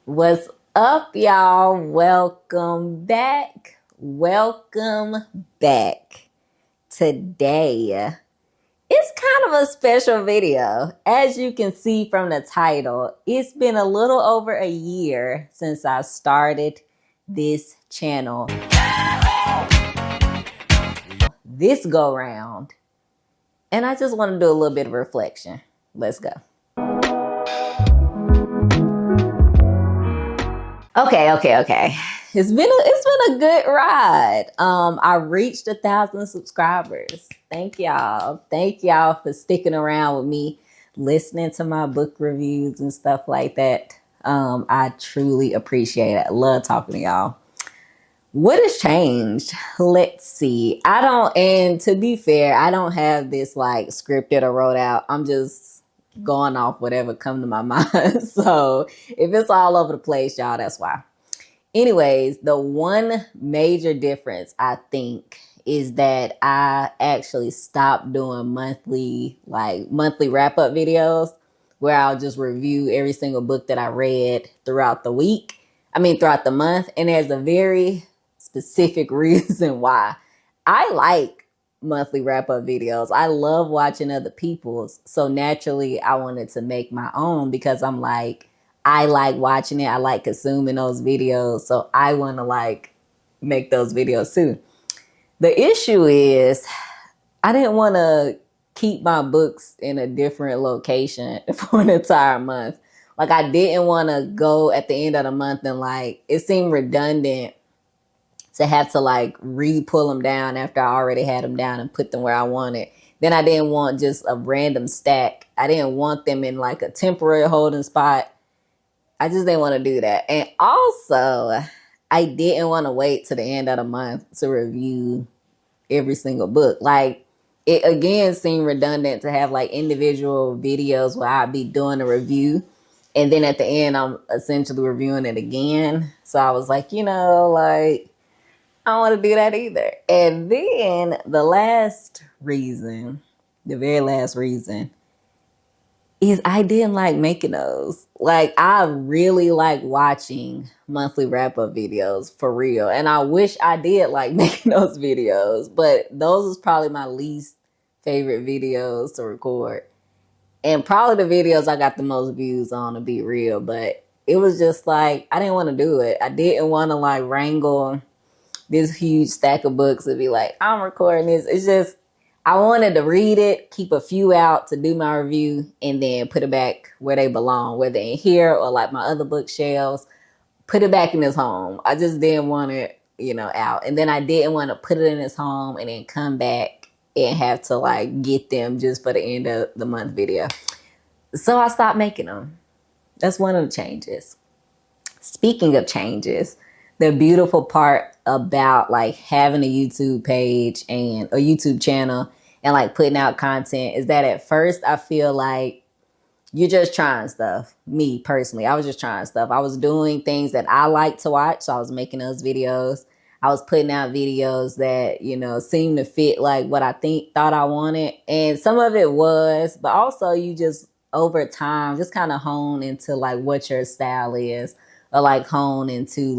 What's up, y'all? Welcome back. Welcome back. Today, it's kind of a special video. As you can see from the title, it's been a little over a year since I started this channel. This go round. And I just want to do a little bit of reflection. Let's go. Okay. It's been a good ride. I reached 1,000 subscribers. Thank y'all. Thank y'all for sticking around with me, listening to my book reviews and stuff like that. I truly appreciate it. I love talking to y'all. What has changed? Let's see. And to be fair, I don't have this like scripted or wrote out. I'm just going off whatever come to my mind. So if it's all over the place, y'all, that's why. Anyways, the one major difference I think is that I actually stopped doing monthly wrap up videos where I'll just review every single book that I read throughout the week. Throughout the month. And there's a very specific reason why. I like monthly wrap up videos. I love watching other people's. So naturally, I wanted to make my own because I like watching it. I like consuming those videos. So I want to make those videos too. The issue is I didn't want to keep my books in a different location for an entire month. Like I didn't want to go at the end of the month and it seemed redundant to have to re-pull them down after I already had them down and put them where I wanted. Then I didn't want just a random stack. I didn't want them in a temporary holding spot. I just didn't want to do that. And also, I didn't want to wait to the end of the month to review every single book. It again seemed redundant to have individual videos where I'd be doing a review and then at the end I'm essentially reviewing it again. So I was I don't want to do that either. And then the very last reason is I didn't like making those. I really like watching monthly wrap up videos for real. And I wish I did like making those videos, but those is probably my least favorite videos to record. And probably the videos I got the most views on, to be real, but it was just I didn't want to do it. I didn't want to wrangle this huge stack of books and be I'm recording this. It's just, I wanted to read it, keep a few out to do my review, and then put it back where they belong, whether in here or my other bookshelves. Put it back in his home. I just didn't want it, out. And then I didn't want to put it in his home and then come back and have to get them just for the end of the month video. So I stopped making them. That's one of the changes. Speaking of changes, the beautiful part about having a YouTube page and a YouTube channel and putting out content is that at first I feel you're just trying stuff. Me personally, I was just trying stuff. I was doing things that I like to watch. So I was making those videos. I was putting out videos that, seemed to fit what I thought I wanted. And some of it was, but also you just over time just kind of hone into what your style is, or hone into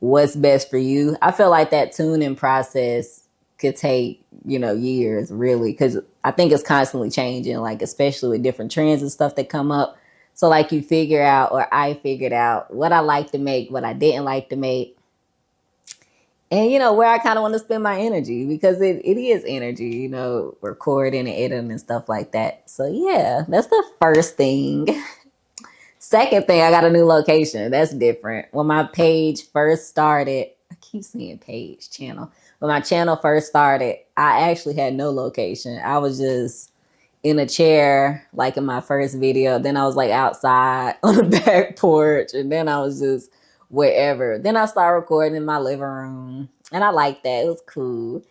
what's best for you. I feel like that tuning process could take, years really, because I think it's constantly changing, especially with different trends and stuff that come up. So you figure out, or I figured out what I like to make, what I didn't like to make, and where I kind of want to spend my energy, because it is energy, recording and editing and stuff like that. So yeah, that's the first thing. Second thing, I got a new location. That's different. When my page first started, I keep saying page, channel. When my channel first started, I actually had no location. I was just in a chair, in my first video. Then I was outside on the back porch. And then I was just wherever. Then I started recording in my living room. And I liked that. It was cool.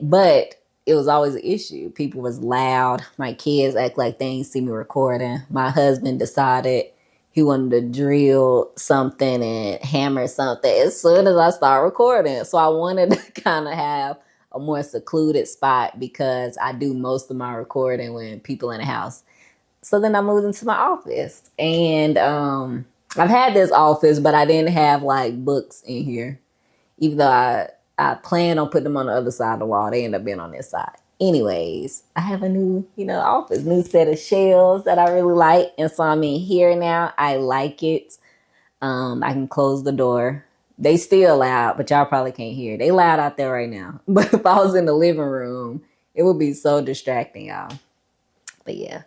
But it was always an issue. People was loud. My kids act like they ain't see me recording. My husband decided he wanted to drill something and hammer something as soon as I start recording. So I wanted to kind of have a more secluded spot because I do most of my recording when people in the house. So then I moved into my office, and I've had this office, but I didn't have like books in here. Even though I plan on putting them on the other side of the wall, they end up being on this side. Anyways, I have a new, office, new set of shelves that I really like. And so I'm in here now. I like it. I can close the door. They still loud, but y'all probably can't hear. They loud out there right now. But if I was in the living room, it would be so distracting, y'all. But yeah.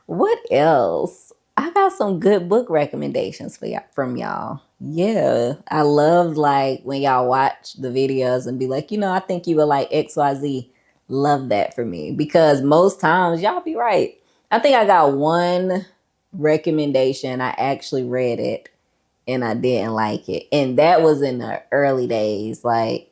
What else? I got some good book recommendations for y'all from y'all. Yeah. I love like when y'all watch the videos and be like, I think you would like XYZ. Love that for me. Because most times y'all be right. I think I got one recommendation. I actually read it and I didn't like it. And that was in the early days. Like,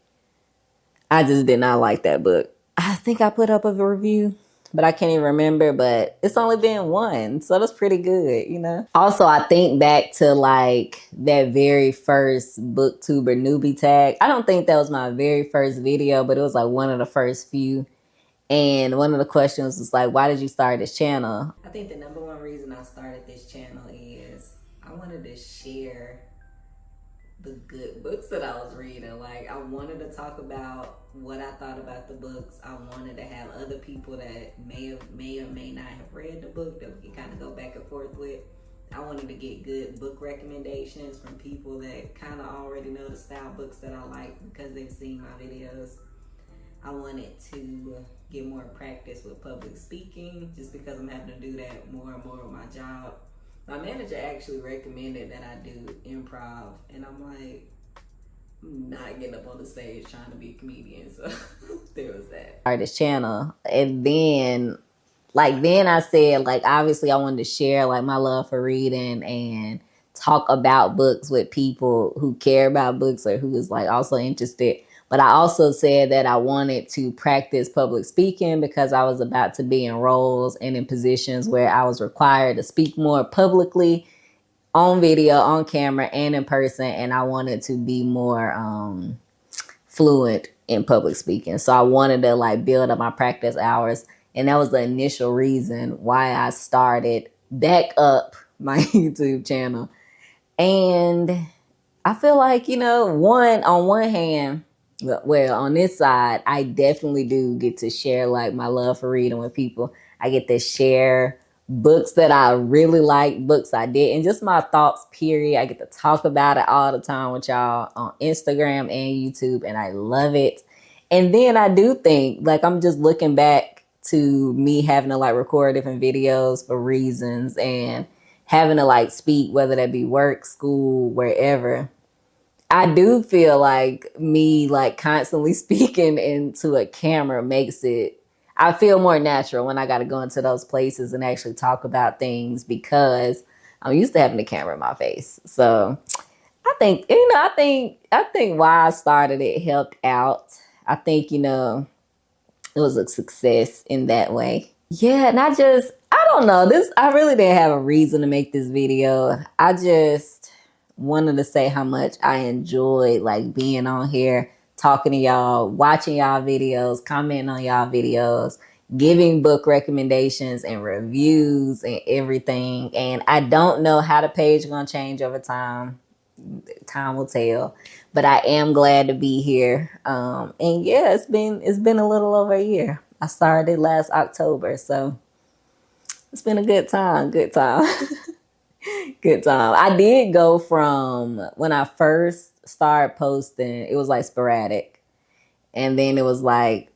I just did not like that book. I think I put up a review, but I can't even remember. But it's only been one, so that's pretty good. Also, I think back to like that very first BookTuber newbie tag. I don't think that was my very first video, but it was like one of the first few. And one of the questions was like, why did you start this channel? I think the number one reason I started this channel is I wanted to share the good books that I was reading. Like, I wanted to talk about what I thought about the books. I wanted to have other people that may or may not have read the book that we can kind of go back and forth with. I wanted to get good book recommendations from people that kind of already know the style books that I like because they've seen my videos. I wanted to get more practice with public speaking just because I'm having to do that more and more with my job. My manager actually recommended that I do improv, and I'm like, I'm not getting up on the stage trying to be a comedian, so there was that. Artist channel, and then I said, like, obviously I wanted to share like my love for reading and talk about books with people who care about books or who is like also interested. But I also said that I wanted to practice public speaking because I was about to be in roles and in positions where I was required to speak more publicly on video, on camera, and in person. And I wanted to be more fluent in public speaking. So I wanted to like build up my practice hours. And that was the initial reason why I started back up my YouTube channel. And I feel like, on one hand, well, on this side, I definitely do get to share like my love for reading with people. I get to share books that I really like, books I did, and just my thoughts, period. I get to talk about it all the time with y'all on Instagram and YouTube, and I love it. And then I do think, like, I'm just looking back to me having to like record different videos for reasons and having to like speak, whether that be work, school, wherever. I do feel like me like constantly speaking into a camera makes it, I feel more natural when I got to go into those places and actually talk about things because I'm used to having the camera in my face. So I think why I started it helped out. I think, it was a success in that way. Yeah, and I don't know. I really didn't have a reason to make this video. I just wanted to say how much I enjoyed like being on here, talking to y'all, watching y'all videos, commenting on y'all videos, giving book recommendations and reviews and everything. And I don't know how the page is gonna change over time. Time will tell. But I am glad to be here. And yeah, it's been a little over a year. I started last October, so it's been a good time. Good time. Good time. I did go from when I first started posting, it was like sporadic. And then it was like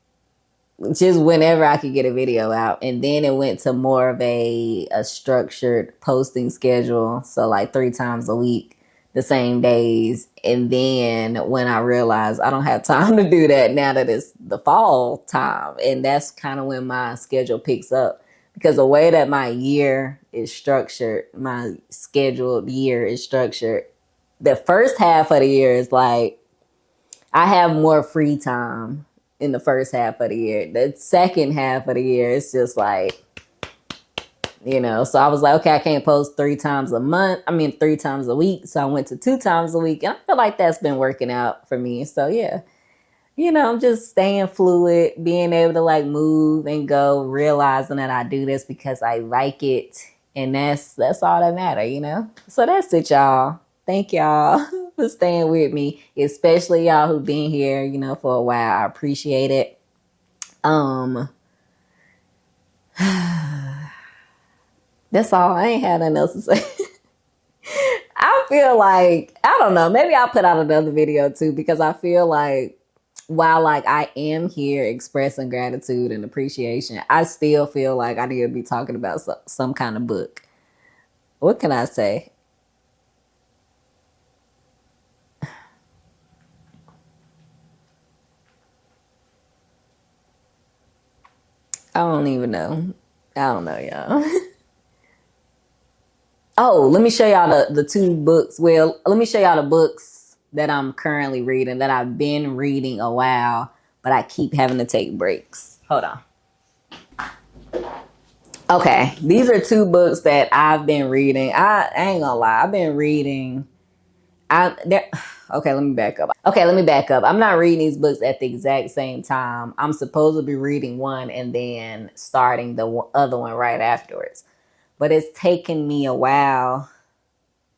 just whenever I could get a video out. And then it went to more of a structured posting schedule. So like 3 times a week, the same days. And then when I realized I don't have time to do that now that it's the fall time. And that's kind of when my schedule picks up. Because the way that my year is structured, my scheduled year is structured, the first half of the year is like I have more free time in the first half of the year. The second half of the year, it's just like, so I was like, okay, I can't post 3 times a month. 3 times a week. So I went to 2 times a week. And I feel like that's been working out for me. So yeah, I'm just staying fluid, being able to like move and go, realizing that I do this because I like it. And that's all that matter, you know? So that's it, y'all. Thank y'all for staying with me, especially y'all who've been here, you know, for a while. I appreciate it. Um, that's all. I ain't had nothing else to say. I feel like, I don't know, maybe I'll put out another video too, because I feel like while like I am here expressing gratitude and appreciation, I still feel like I need to be talking about some kind of book. What can I say? I don't even know. I don't know, y'all. Oh, let me show y'all the two books. Well, let me show y'all the books that I'm currently reading that I've been reading a while, but I keep having to take breaks. Hold on. Okay, these are two books that I've been reading. I ain't gonna lie, I've been reading. I there. Okay, let me back up. Okay, let me back up. I'm not reading these books at the exact same time. I'm supposed to be reading one and then starting the other one right afterwards. But it's taken me a while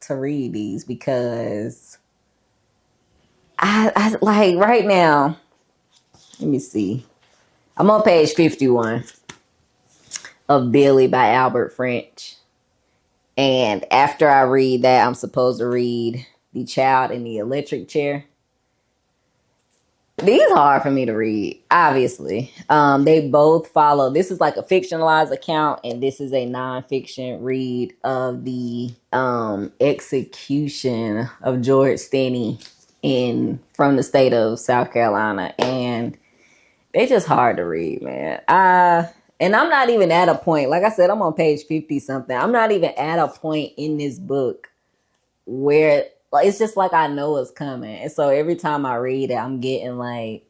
to read these because I like right now. Let me see. I'm on page 51 of Billy by Albert French. And after I read that, I'm supposed to read The Child in the Electric Chair. These are hard for me to read, obviously. They both follow. This is like a fictionalized account, and this is a nonfiction read of the execution of George Stinney from the state of South Carolina. And they're just hard to read, man. And I'm not even at a point, like I said, I'm on page 50 something. I'm not even at a point in this book where like it's just like I know it's coming. And so every time I read it, I'm getting like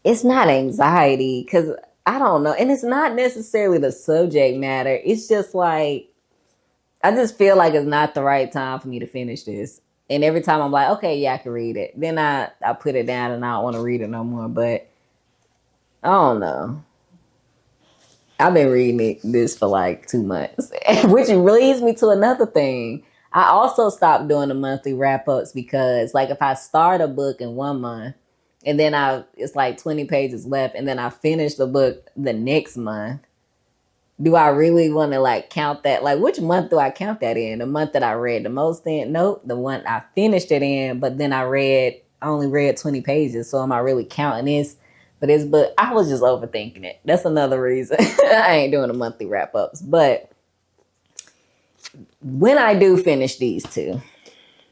it's not anxiety because I don't know. And it's not necessarily the subject matter. It's just like I just feel like it's not the right time for me to finish this. And every time I'm like, okay, yeah, I can read it. Then I put it down and I don't want to read it no more. But I don't know. I've been reading this for like 2 months, which leads me to another thing. I also stopped doing the monthly wrap ups because, like, if I start a book in 1 month and then it's like 20 pages left, and then I finish the book the next month, do I really want to like count that? Like, which month do I count that in? The month that I read the most in? Nope, the one I finished it in, but then I only read 20 pages. So am I really counting this for this book? I was just overthinking it. That's another reason I ain't doing the monthly wrap ups. But when I do finish these two,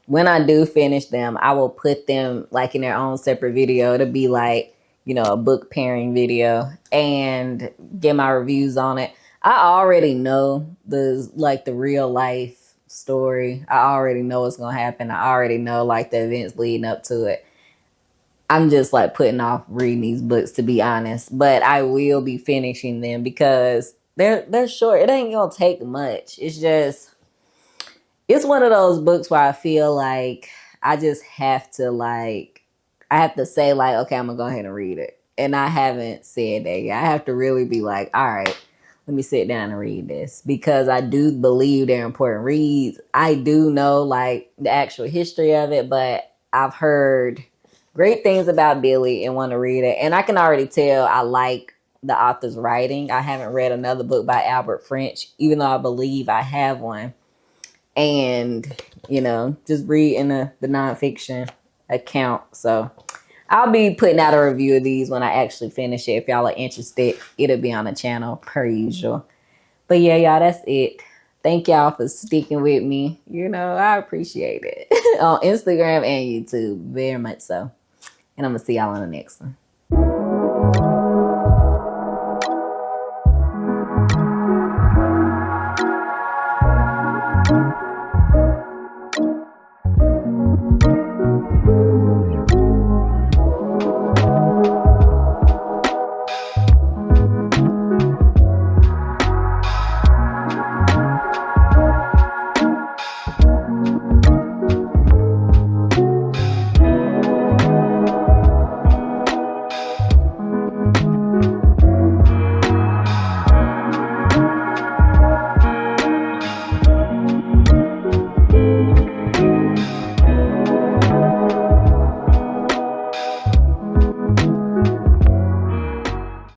when I do finish them, I will put them like in their own separate video. It'll be like, you know, a book pairing video and get my reviews on it. I already know the real life story. I already know what's gonna happen. I already know like the events leading up to it. I'm just like putting off reading these books to be honest, but I will be finishing them because they're short. It ain't gonna take much. It's one of those books where I feel like I just have to like I have to say like, okay, I'm gonna go ahead and read it. And I haven't said that yet. I have to really be like, all right, let me sit down and read this because I do believe they're important reads. I do know like the actual history of it, but I've heard great things about Billy and want to read it. And I can already tell I like the author's writing. I haven't read another book by Albert French, even though I believe I have one. And, you know, just reading the nonfiction account. So I'll be putting out a review of these when I actually finish it. If y'all are interested, it'll be on the channel per usual. But yeah, y'all, that's it. Thank y'all for sticking with me. You know, I appreciate it on Instagram and YouTube very much so. And I'm going to see y'all on the next one.